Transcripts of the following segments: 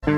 Hey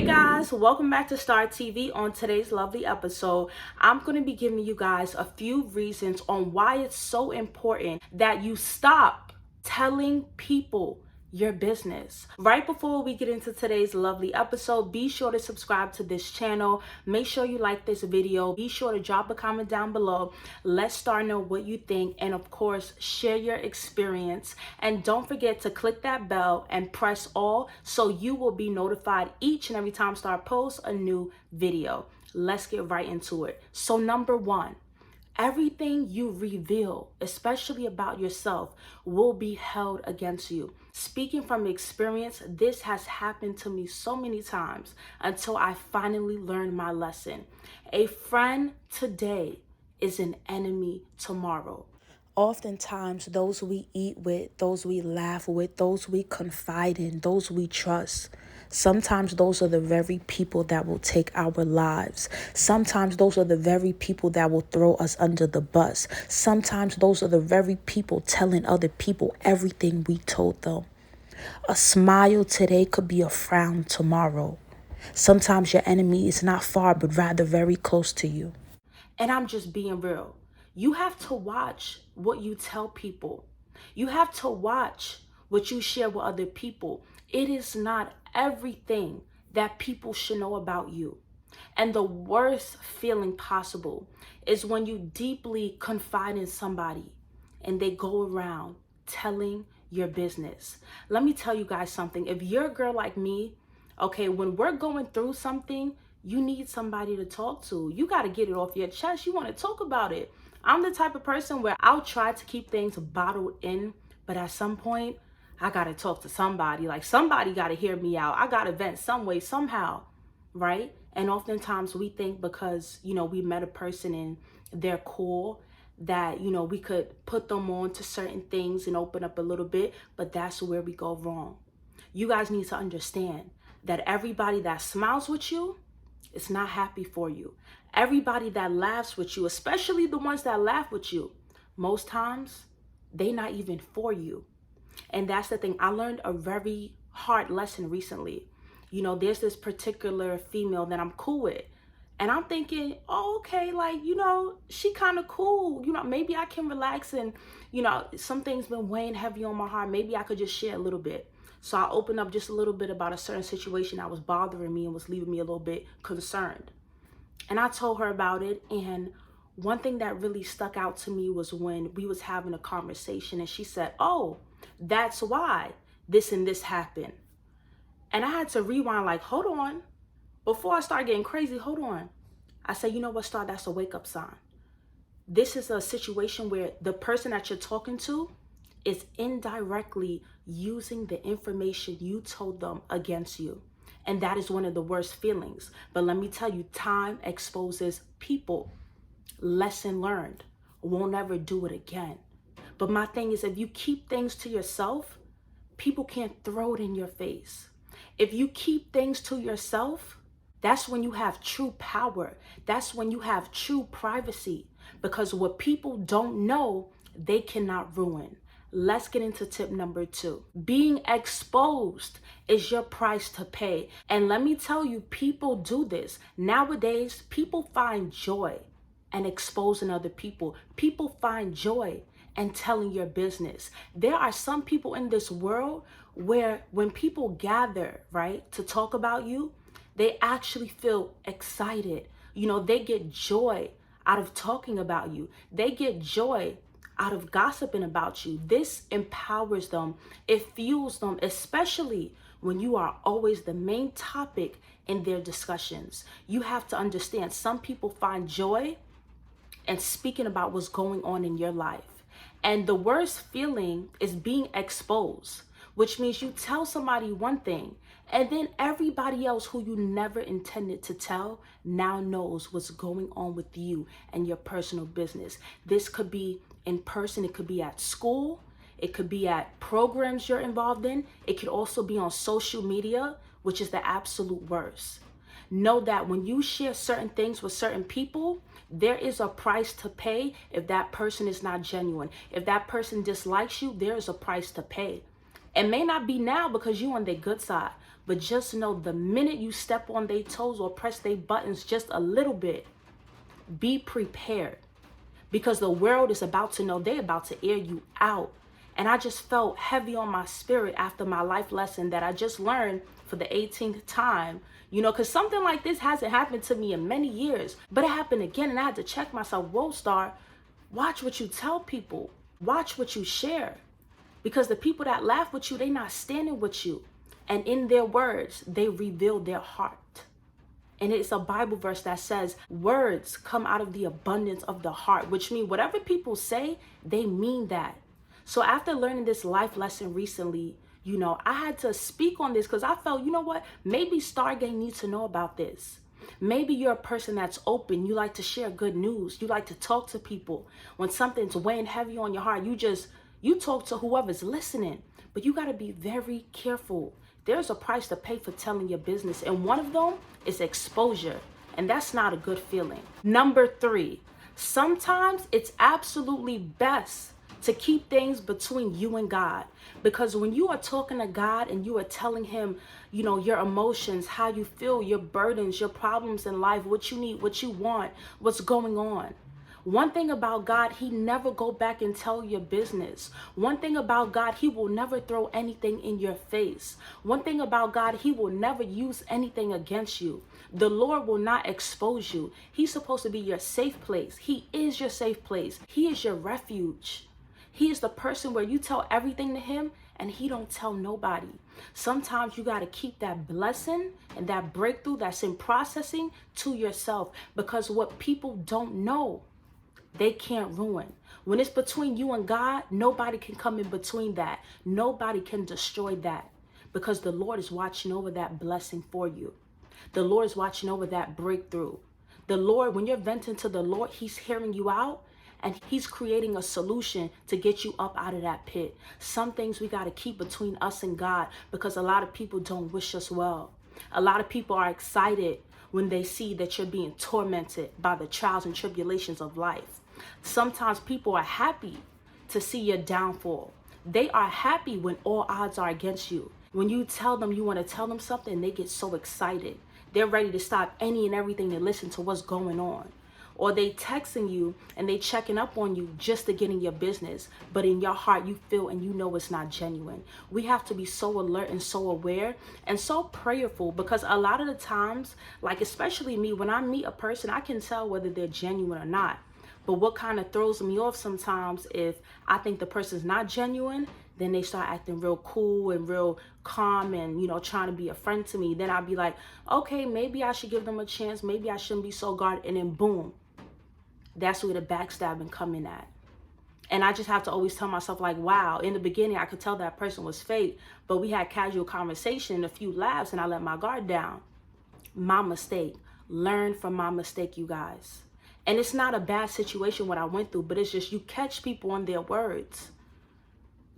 guys, welcome back to Star TV. On today's lovely episode, I'm going to be giving you guys a few reasons on why it's so important that you stop telling people your business. Right before we get into today's lovely episode, be sure to subscribe to this channel. Make sure you like this video. Be sure to drop a comment down below. Let's start know what you think, and of course, share your experience. And don't forget to click that bell and press all so you will be notified each and every time Star posts a new video. Let's get right into it. So number one, everything you reveal, especially about yourself, will be held against you. Speaking from experience, this has happened to me so many times until I finally learned my lesson. A friend today is an enemy tomorrow. Oftentimes, those we eat with, those we laugh with, those we confide in, those we trust, sometimes those are the very people that will take our lives. Sometimes those are the very people that will throw us under the bus. Sometimes those are the very people telling other people everything we told them. A smile today could be a frown tomorrow. Sometimes your enemy is not far, but rather very close to you. And I'm just being real. You have to watch what you tell people. You have to watch what you share with other people. It is not everything that people should know about you. And the worst feeling possible is when you deeply confide in somebody and they go around telling your business. Let me tell you guys something. If you're a girl like me, okay, when we're going through something, you need somebody to talk to. You got to get it off your chest. You want to talk about it. I'm the type of person where I'll try to keep things bottled in, but at some point, I got to talk to somebody. Like, somebody got to hear me out. I got to vent some way, somehow, right? And oftentimes we think because, we met a person and they're cool, that, we could put them on to certain things and open up a little bit, but that's where we go wrong. You guys need to understand that everybody that smiles with you is not happy for you. Everybody that laughs with you, especially the ones that laugh with you, most times they not even for you. And that's the thing. I learned a very hard lesson recently. There's this particular female that I'm cool with. And I'm thinking, oh, okay, like, she kind of cool. Maybe I can relax and, some things been weighing heavy on my heart. Maybe I could just share a little bit. So I opened up just a little bit about a certain situation that was bothering me and was leaving me a little bit concerned. And I told her about it. And one thing that really stuck out to me was when we was having a conversation and she said, oh, that's why this and this happened. And I had to rewind, like, hold on. Before I start getting crazy, hold on. I said, you know what, Star, that's a wake-up sign. This is a situation where the person that you're talking to is indirectly using the information you told them against you. And that is one of the worst feelings. But let me tell you, time exposes people. Lesson learned. Won't ever do it again. But my thing is, if you keep things to yourself, people can't throw it in your face. If you keep things to yourself, that's when you have true power. That's when you have true privacy. Because what people don't know, they cannot ruin. Let's get into tip number 2. Being exposed is your price to pay. And let me tell you, people do this. Nowadays, people find joy in exposing other people. People find joy in telling your business. There are some people in this world where when people gather, right, to talk about you, they actually feel excited. They get joy out of talking about you. They get joy out of gossiping about you. This empowers them. It fuels them, especially when you are always the main topic in their discussions. You have to understand, some people find joy in speaking about what's going on in your life. And the worst feeling is being exposed, which means you tell somebody one thing, and then everybody else who you never intended to tell now knows what's going on with you and your personal business. This could be in person, it could be at school, it could be at programs you're involved in, it could also be on social media, which is the absolute worst. Know that when you share certain things with certain people, there is a price to pay if that person is not genuine. If that person dislikes you, there is a price to pay. It may not be now because you're on their good side, but just know the minute you step on their toes or press their buttons just a little bit, be prepared, because the world is about to know, they're about to air you out. And I just felt heavy on my spirit after my life lesson that I just learned for the 18th time, because something like this hasn't happened to me in many years, but it happened again. And I had to check myself. Whoa, Star, watch what you tell people, watch what you share, because the people that laugh with you, they not standing with you. And in their words, they reveal their heart. And it's a Bible verse that says words come out of the abundance of the heart, which means whatever people say, they mean that. So after learning this life lesson recently, I had to speak on this because I felt, what? Maybe Stargate needs to know about this. Maybe you're a person that's open. You like to share good news. You like to talk to people. When something's weighing heavy on your heart, you talk to whoever's listening. But you got to be very careful. There's a price to pay for telling your business. And one of them is exposure. And that's not a good feeling. Number 3, sometimes it's absolutely best to keep things between you and God. Because when you are talking to God and you are telling him, your emotions, how you feel, your burdens, your problems in life, what you need, what you want, what's going on. One thing about God, he never go back and tell your business. One thing about God, he will never throw anything in your face. One thing about God, he will never use anything against you. The Lord will not expose you. He's supposed to be your safe place. He is your safe place. He is your refuge. He is the person where you tell everything to him and he don't tell nobody. Sometimes you got to keep that blessing and that breakthrough that's in processing to yourself, because what people don't know, they can't ruin. When it's between you and God, nobody can come in between that. Nobody can destroy that, because the Lord is watching over that blessing for you. The Lord is watching over that breakthrough. The Lord, when you're venting to the Lord, he's hearing you out and he's creating a solution to get you up out of that pit. Some things we got to keep between us and God, because a lot of people don't wish us well. A lot of people are excited when they see that you're being tormented by the trials and tribulations of life. Sometimes people are happy to see your downfall. They are happy when all odds are against you. When you tell them you want to tell them something, they get so excited. They're ready to stop any and everything to listen to what's going on. Or they texting you and they checking up on you just to get in your business. But in your heart, you feel and you know it's not genuine. We have to be so alert and so aware and so prayerful, because a lot of the times, like especially me, when I meet a person, I can tell whether they're genuine or not. But what kind of throws me off sometimes, if I think the person's not genuine, then they start acting real cool and real calm and, trying to be a friend to me. Then I'll be like, okay, maybe I should give them a chance. Maybe I shouldn't be so guarded. And then boom, that's where the backstabbing come in at. And I just have to always tell myself, like, wow, in the beginning, I could tell that person was fake, but we had casual conversation and a few laughs and I let my guard down. My mistake. Learn from my mistake, you guys. And it's not a bad situation what I went through, but it's just you catch people on their words.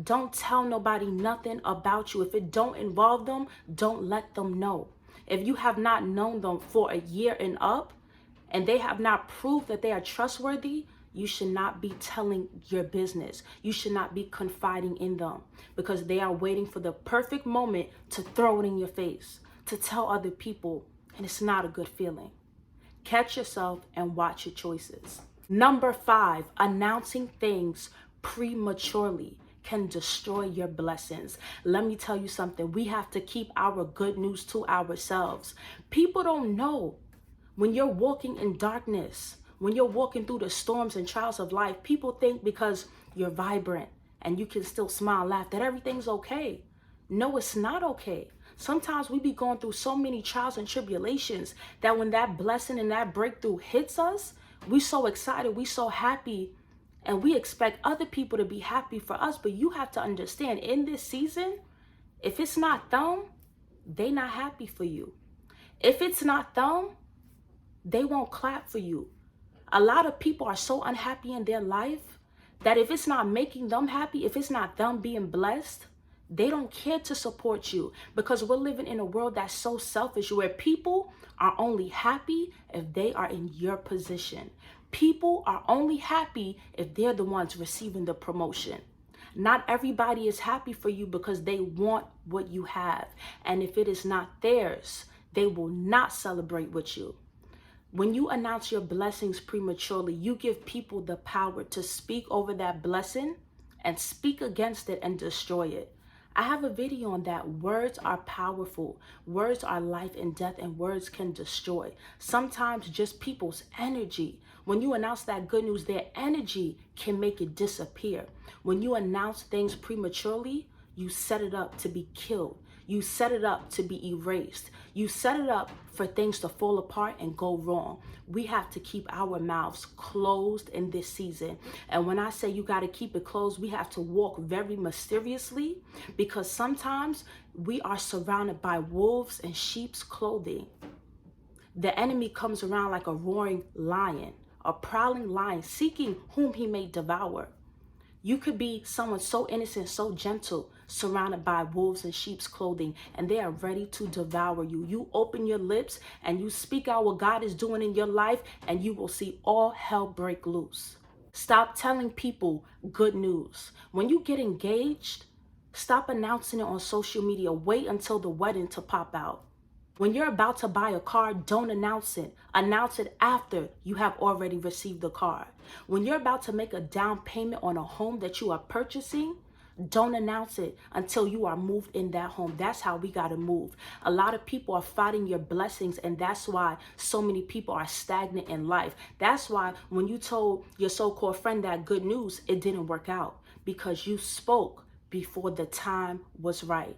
Don't tell nobody nothing about you. If it don't involve them, don't let them know. If you have not known them for a year and up, and they have not proved that they are trustworthy, you should not be telling your business. You should not be confiding in them, because they are waiting for the perfect moment to throw it in your face, to tell other people, and it's not a good feeling. Catch yourself and watch your choices. Number 5, announcing things prematurely can destroy your blessings. Let me tell you something. We have to keep our good news to ourselves. People don't know. When you're walking in darkness, when you're walking through the storms and trials of life, people think because you're vibrant and you can still smile, laugh, that everything's okay. No, it's not okay. Sometimes we be going through so many trials and tribulations that when that blessing and that breakthrough hits us, we so excited, we so happy, and we expect other people to be happy for us. But you have to understand, in this season, if it's not them, they not happy for you. If it's not them, they won't clap for you. A lot of people are so unhappy in their life that if it's not making them happy, if it's not them being blessed, They don't care to support you because we're living in a world that's so selfish where people are only happy if they are in your position. People are only happy if they're the ones receiving the promotion. Not everybody is happy for you because they want what you have. And if it is not theirs, they will not celebrate with you. When you announce your blessings prematurely, you give people the power to speak over that blessing and speak against it and destroy it. I have a video on that. Words are powerful. Words are life and death, and words can destroy. Sometimes just people's energy. When you announce that good news, their energy can make it disappear. When you announce things prematurely, you set it up to be killed. You set it up to be erased. You set it up for things to fall apart and go wrong. We have to keep our mouths closed in this season. And when I say you got to keep it closed, we have to walk very mysteriously because sometimes we are surrounded by wolves in sheep's clothing. The enemy comes around like a roaring lion, a prowling lion, seeking whom he may devour. You could be someone so innocent, so gentle, surrounded by wolves in sheep's clothing, and they are ready to devour you. You open your lips and you speak out what God is doing in your life, and you will see all hell break loose. Stop telling people good news. When you get engaged, stop announcing it on social media. Wait until the wedding to pop out. When you're about to buy a car, don't announce it. Announce it after you have already received the car. When you're about to make a down payment on a home that you are purchasing, don't announce it until you are moved in that home. That's how we got to move. A lot of people are fighting your blessings, and that's why so many people are stagnant in life. That's why when you told your so-called friend that good news, it didn't work out because you spoke before the time was right.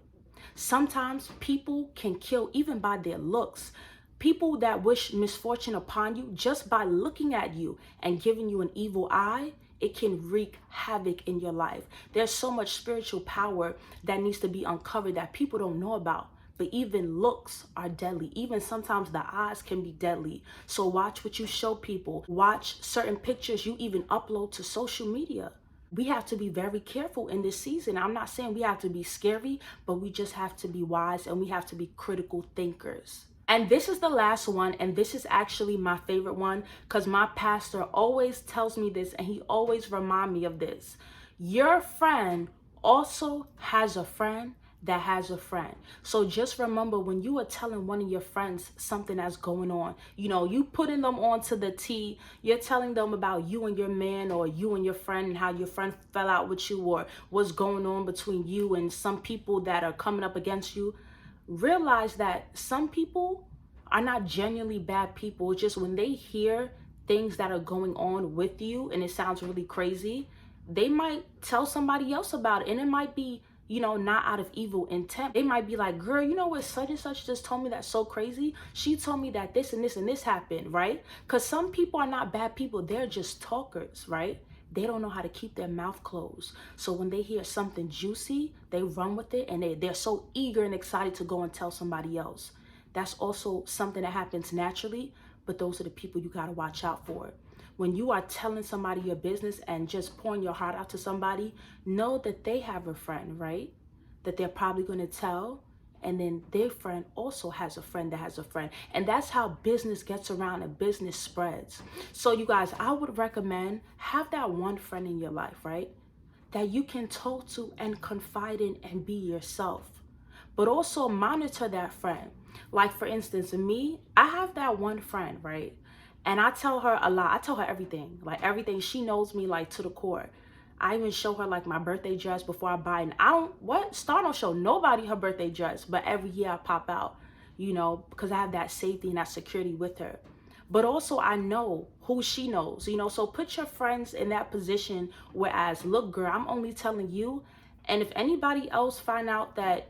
Sometimes people can kill even by their looks. People that wish misfortune upon you just by looking at you and giving you an evil eye, it can wreak havoc in your life. There's so much spiritual power that needs to be uncovered that people don't know about. But even looks are deadly. Even sometimes the eyes can be deadly. So watch what you show people. Watch certain pictures you even upload to social media. We have to be very careful in this season. I'm not saying we have to be scary, but we just have to be wise and we have to be critical thinkers. And this is the last one, and this is actually my favorite one because my pastor always tells me this and he always reminds me of this. Your friend also has a friend that has a friend. So just remember when you are telling one of your friends something that's going on, you putting them onto the T, you're telling them about you and your man or you and your friend and how your friend fell out with you or what's going on between you and some people that are coming up against you. Realize that some people are not genuinely bad people. It's just when they hear things that are going on with you and it sounds really crazy, they might tell somebody else about it, and it might be not out of evil intent. They might be like, girl, you know what such and such just told me that's so crazy? She told me that this and this and this happened, right? Because some people are not bad people. They're just talkers, right? They don't know how to keep their mouth closed. So when they hear something juicy, they run with it and they're so eager and excited to go and tell somebody else. That's also something that happens naturally, but those are the people you got to watch out for. When you are telling somebody your business and just pouring your heart out to somebody, know that they have a friend, right? That they're probably going to tell. And then their friend also has a friend that has a friend. And that's how business gets around and business spreads. So you guys, I would recommend have that one friend in your life, right? That you can talk to and confide in and be yourself. But also monitor that friend. Like for instance, me, I have that one friend, right? And I tell her a lot. I tell her everything, like everything. She knows me like to the core. I even show her like my birthday dress before I buy it. And Star don't show nobody her birthday dress, but every year I pop out, because I have that safety and that security with her. But also I know who she knows, so put your friends in that position whereas, look, girl, I'm only telling you. And if anybody else find out that,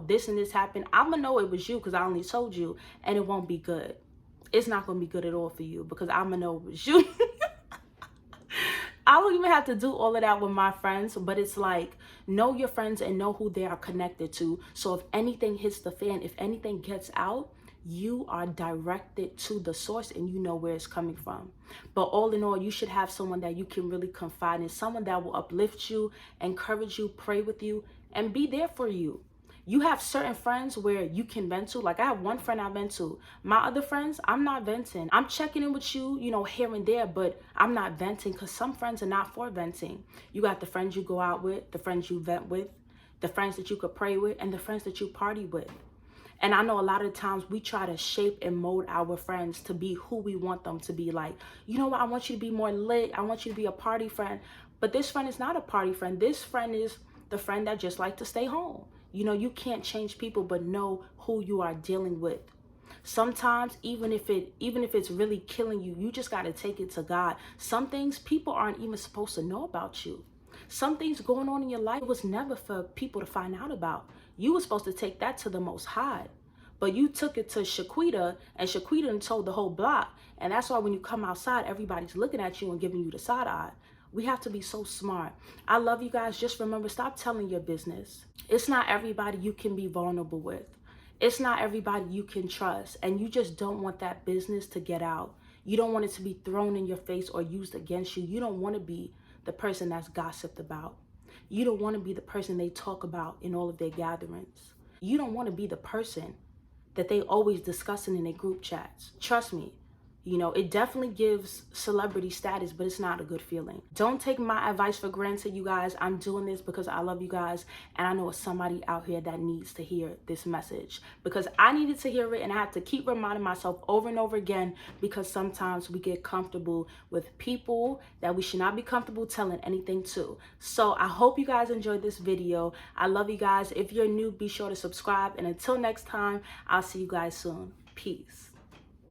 this and this happened, I'm going to know it was you because I only told you, and it won't be good. It's not going to be good at all for you because I'm going to know it was you. I don't even have to do all of that with my friends, but it's like, know your friends and know who they are connected to. So if anything hits the fan, if anything gets out, you are directed to the source and you know where it's coming from. But all in all, you should have someone that you can really confide in, someone that will uplift you, encourage you, pray with you, and be there for you. You have certain friends where you can vent to. Like I have one friend I vent to. My other friends, I'm not venting. I'm checking in with you, here and there, but I'm not venting because some friends are not for venting. You got the friends you go out with, the friends you vent with, the friends that you could pray with, and the friends that you party with. And I know a lot of times we try to shape and mold our friends to be who we want them to be. Like, you know what? I want you to be more lit. I want you to be a party friend. But this friend is not a party friend. This friend is the friend that just like to stay home. You can't change people, but know who you are dealing with. Sometimes even if it's really killing you, you just got to take it to God. Some things people aren't even supposed to know about you. Some things going on in your life was never for people to find out about. You were supposed to take that to the Most High. But you took it to Shaquita, and Shaquita told the whole block. And that's why when you come outside, everybody's looking at you and giving you the side eye. We have to be so smart. I love you guys. Just remember, stop telling your business. It's not everybody you can be vulnerable with. It's not everybody you can trust. And you just don't want that business to get out. You don't want it to be thrown in your face or used against you. You don't want to be the person that's gossiped about. You don't want to be the person they talk about in all of their gatherings. You don't want to be the person that they always discussing in their group chats. Trust me, it definitely gives celebrity status, but it's not a good feeling. Don't take my advice for granted, you guys. I'm doing this because I love you guys, and I know it's somebody out here that needs to hear this message, because I needed to hear it, and I have to keep reminding myself over and over again, because sometimes we get comfortable with people that we should not be comfortable telling anything to. So I hope you guys enjoyed this video. I love you guys. If you're new, be sure to subscribe, and until next time, I'll see you guys soon. Peace.